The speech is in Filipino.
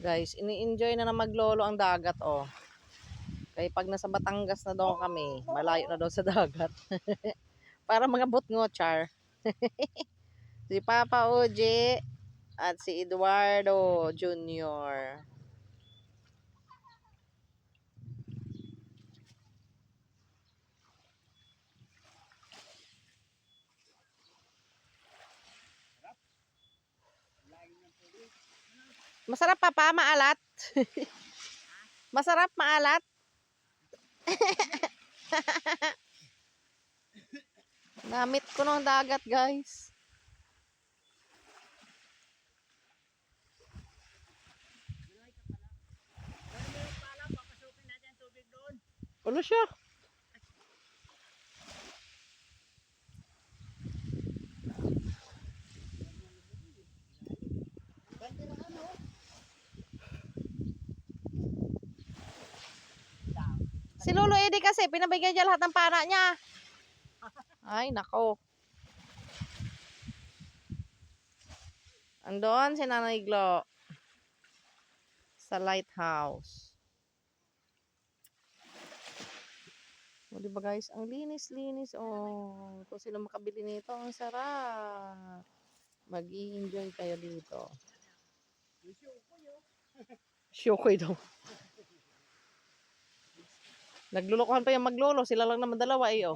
Guys, ini-enjoy na maglolo ang dagat, oh. Kaya pag nasa Batangas na daw kami, malayo na daw sa dagat. Para mga butngo, char. Si Papa Oji at si Eduardo Jr. Masarap, Papa, maalat. Masarap, maalat. Namit ko ng dagat, guys. Ano siya? Si Lolo Eddie kasi, pinabigyan niya lahat ng pana niya. Ay, nako. Andon si Nanay Glo sa lighthouse. O, diba guys? Ang linis-linis. Oh, kung sino makabili nito, ang sarap. Mag-i-enjoy kayo dito. Syokoy daw. Naglulukuhan pa yung maglolo. Sila lang naman dalawa eh, oh.